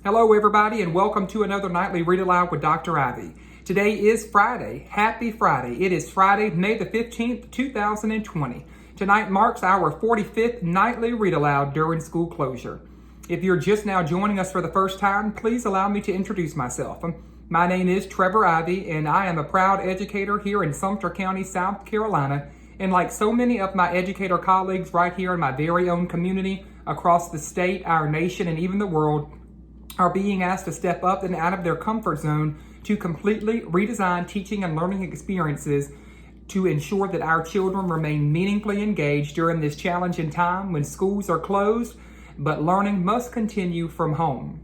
Hello, everybody, and welcome to another Nightly Read Aloud with Dr. Ivy. Today is Friday. Happy Friday. It is Friday, May the 15th, 2020. Tonight marks our 45th Nightly Read Aloud during school closure. If you're just now joining us for the first time, please allow me to introduce myself. My name is Trevor Ivy, and I am a proud educator here in Sumter County, South Carolina. And like so many of my educator colleagues right here in my very own community, across the state, our nation, and even the world, are being asked to step up and out of their comfort zone to completely redesign teaching and learning experiences to ensure that our children remain meaningfully engaged during this challenging time when schools are closed, but learning must continue from home.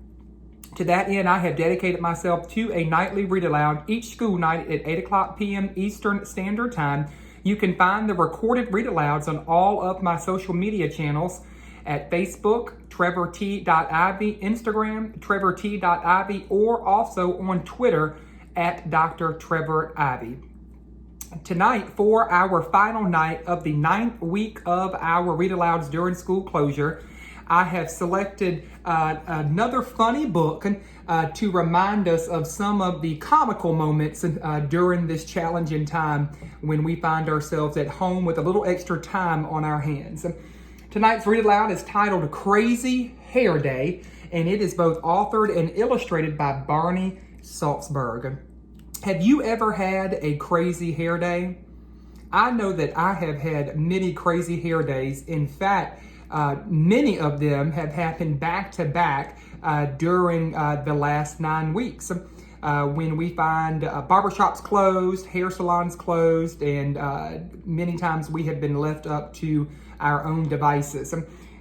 To that end, I have dedicated myself to a nightly read aloud each school night at 8 o'clock p.m. Eastern Standard Time. You can find the recorded read alouds on all of my social media channels at Facebook, TrevorT.Ivy, Instagram, TrevorT.Ivy, or also on Twitter at Dr. Trevor Ivy. Tonight, for our final night of the 9th week of our read alouds during school closure, I have selected another funny book to remind us of some of the comical moments during this challenging time when we find ourselves at home with a little extra time on our hands. Tonight's read aloud is titled Crazy Hair Day, and it is both authored and illustrated by Barney Salzberg. Have you ever had a crazy hair day? I know that I have had many crazy hair days. In fact, many of them have happened back to back during the last 9 weeks. When we find barbershops closed, hair salons closed, and many times we have been left up to our own devices.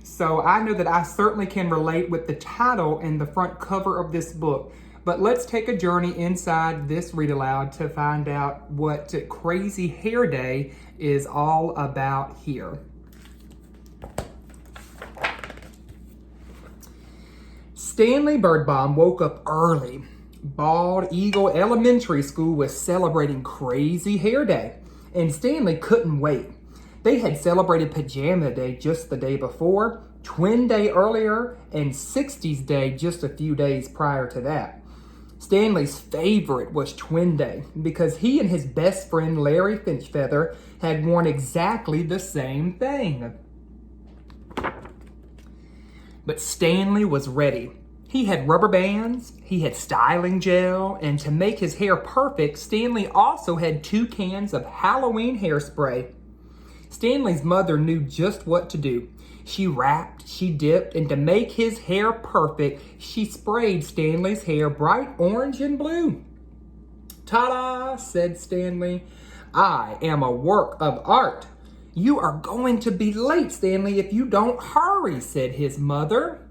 So I know that I certainly can relate with the title and the front cover of this book. But let's take a journey inside this read aloud to find out what Crazy Hair Day is all about here. Stanley Birdbaum woke up early. Bald Eagle Elementary School was celebrating Crazy Hair Day, and Stanley couldn't wait. They had celebrated Pajama Day just the day before, Twin Day earlier, and 60s Day just a few days prior to that. Stanley's favorite was Twin Day because he and his best friend Larry Finchfeather had worn exactly the same thing. But Stanley was ready. He had rubber bands, he had styling gel, and to make his hair perfect, Stanley also had 2 cans of Halloween hairspray. Stanley's mother knew just what to do. She wrapped, she dipped, and to make his hair perfect, she sprayed Stanley's hair bright orange and blue. "Ta-da!" said Stanley. "I am a work of art." "You are going to be late, Stanley, if you don't hurry," said his mother.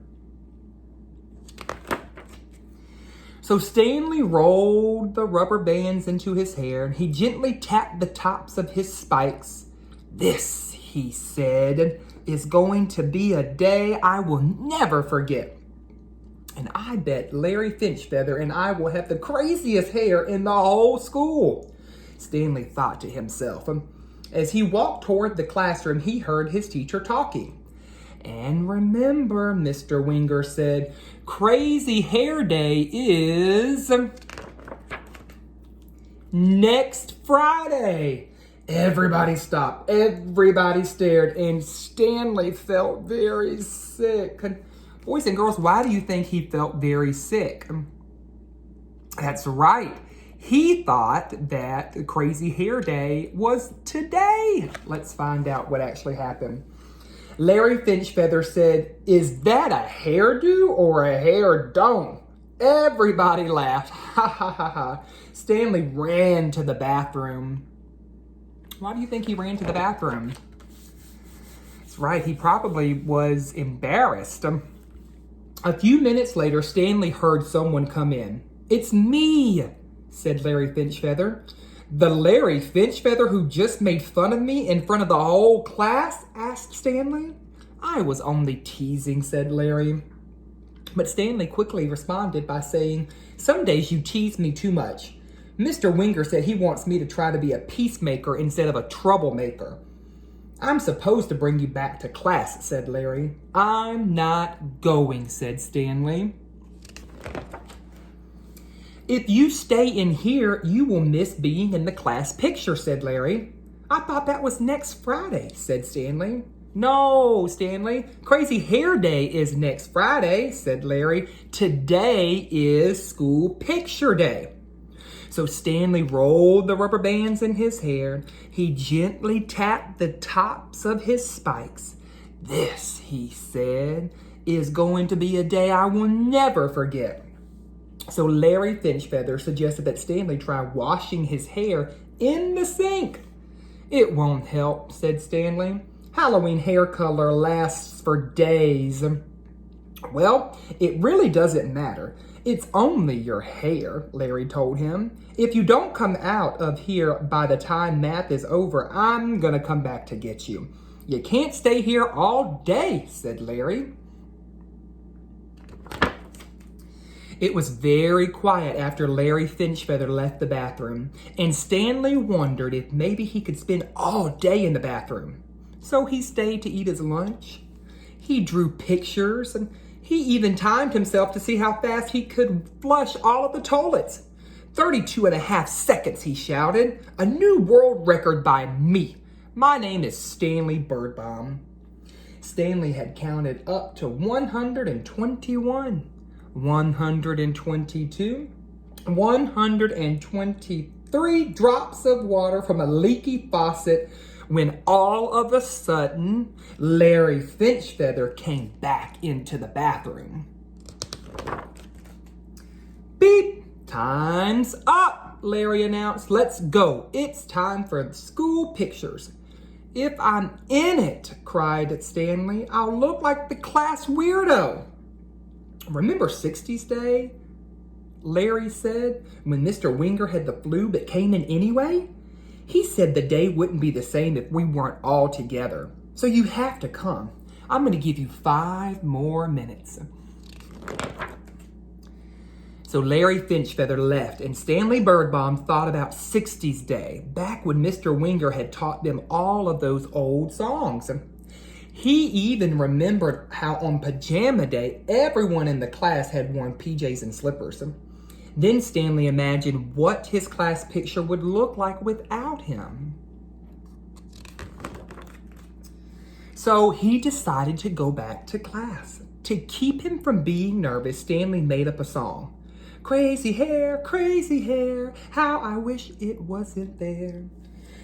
So Stanley rolled the rubber bands into his hair, and he gently tapped the tops of his spikes. "This," he said, "is going to be a day I will never forget. And I bet Larry Finchfeather and I will have the craziest hair in the whole school," Stanley thought to himself. As he walked toward the classroom, he heard his teacher talking. "And remember," Mr. Winger said, "Crazy Hair Day is next Friday." Everybody stopped. Everybody stared, and Stanley felt very sick. Boys and girls, why do you think he felt very sick? That's right. He thought that Crazy Hair Day was today. Let's find out what actually happened. Larry Finchfeather said, "Is that a hairdo or a hair don't?" Everybody laughed. Ha ha ha ha. Stanley ran to the bathroom. Why do you think he ran to the bathroom? That's right, he probably was embarrassed. A few minutes later, Stanley heard someone come in. "It's me," said Larry Finchfeather. "The Larry Finchfeather who just made fun of me in front of the whole class?" asked Stanley. "I was only teasing," said Larry. But Stanley quickly responded by saying, "Some days you tease me too much. Mr. Winger said he wants me to try to be a peacemaker instead of a troublemaker." "I'm supposed to bring you back to class," said Larry. "I'm not going," said Stanley. If you stay in here, you will miss being in the class picture, said Larry. I thought that was next Friday, said Stanley. No, Stanley. Crazy Hair Day is next Friday, said Larry. Today is school picture day. So Stanley rolled the rubber bands in his hair. He gently tapped the tops of his spikes. This, he said, is going to be a day I will never forget. So Larry Finchfeather suggested that Stanley try washing his hair in the sink. It won't help, said Stanley. Halloween hair color lasts for days. Well, it really doesn't matter. It's only your hair, Larry told him. If you don't come out of here by the time math is over, I'm gonna come back to get you. You can't stay here all day, said Larry. It was very quiet after Larry Finchfeather left the bathroom, and Stanley wondered if maybe he could spend all day in the bathroom. So he stayed to eat his lunch. He drew pictures, and he even timed himself to see how fast he could flush all of the toilets. 32.5 seconds, he shouted. A new world record by me. My name is Stanley Birdbaum. Stanley had counted up to 121. 122, 123 drops of water from a leaky faucet when all of a sudden, Larry Finchfeather came back into the bathroom. Beep! Time's up, Larry announced. Let's go. It's time for school pictures. If I'm in it, cried Stanley, I'll look like the class weirdo. Remember 60s Day? Larry said, when Mr. Winger had the flu but came in anyway? He said the day wouldn't be the same if we weren't all together. So you have to come. I'm going to give you 5 more minutes. So Larry Finchfeather left, and Stanley Birdbaum thought about 60s Day, back when Mr. Winger had taught them all of those old songs. He even remembered how on Pajama Day, everyone in the class had worn PJs and slippers. Then Stanley imagined what his class picture would look like without him. So he decided to go back to class. To keep him from being nervous, Stanley made up a song. Crazy hair, how I wish it wasn't there.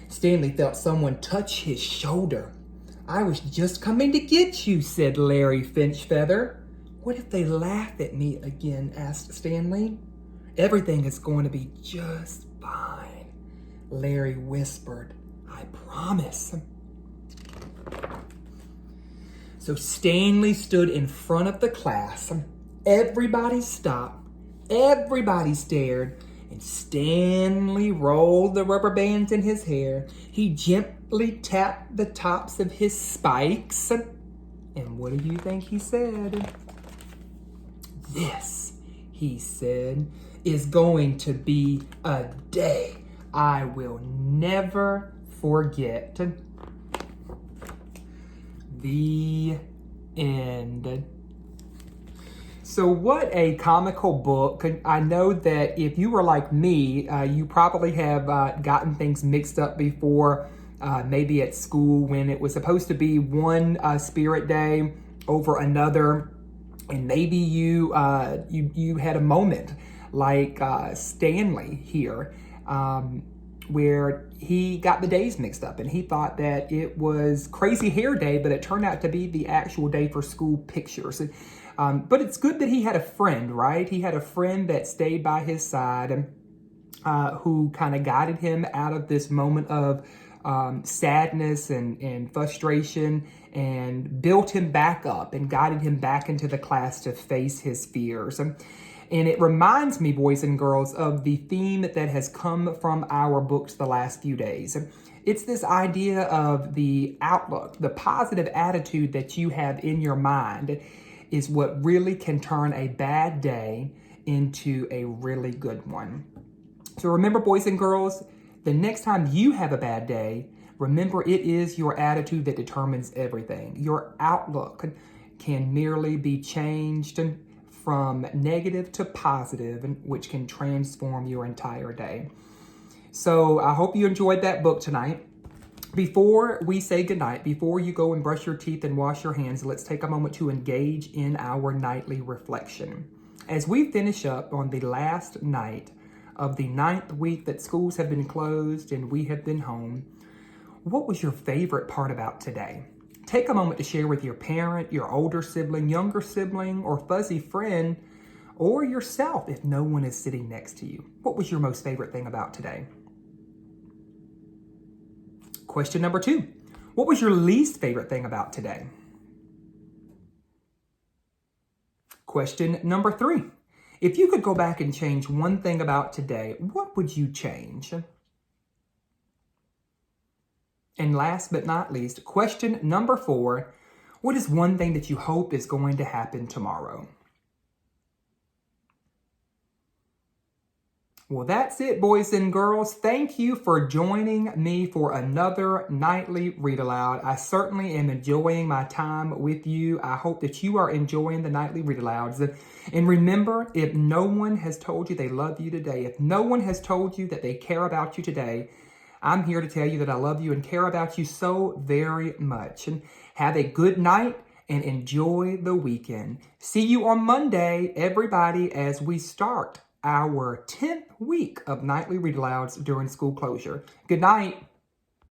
Stanley felt someone touch his shoulder. I was just coming to get you, said Larry Finchfeather. What if they laugh at me again, asked Stanley. Everything is going to be just fine, Larry whispered. I promise. So Stanley stood in front of the class. Everybody stopped. Everybody stared. And Stanley rolled the rubber bands in his hair. He gently tapped the tops of his spikes. And what do you think he said? This, he said, is going to be a day I will never forget. The end. So what a comical book. I know that if you were like me, you probably have gotten things mixed up before, maybe at school when it was supposed to be one spirit day over another. And maybe you had a moment like Stanley here, where he got the days mixed up and he thought that it was Crazy Hair Day, but it turned out to be the actual day for school pictures. But it's good that he had a friend, right? He had a friend that stayed by his side, who kind of guided him out of this moment of sadness and frustration, and built him back up and guided him back into the class to face his fears. And it reminds me, boys and girls, of the theme that has come from our books the last few days. It's this idea of the outlook, the positive attitude that you have in your mind is what really can turn a bad day into a really good one. So remember, boys and girls, the next time you have a bad day, remember it is your attitude that determines everything. Your outlook can merely be changed from negative to positive, which can transform your entire day. So I hope you enjoyed that book tonight. Before we say goodnight, before you go and brush your teeth and wash your hands, let's take a moment to engage in our nightly reflection. As we finish up on the last night of the 9th week that schools have been closed and we have been home, what was your favorite part about today? Take a moment to share with your parent, your older sibling, younger sibling, or fuzzy friend, or yourself if no one is sitting next to you. What was your most favorite thing about today? Question number 2, what was your least favorite thing about today? Question number 3, if you could go back and change one thing about today, what would you change? And last but not least, question number 4, what is one thing that you hope is going to happen tomorrow? Well, that's it, boys and girls. Thank you for joining me for another nightly read aloud. I certainly am enjoying my time with you. I hope that you are enjoying the nightly read alouds. And remember, if no one has told you they love you today, if no one has told you that they care about you today, I'm here to tell you that I love you and care about you so very much. And have a good night and enjoy the weekend. See you on Monday, everybody, as we start our 10th week of nightly read alouds during school closure. Good night.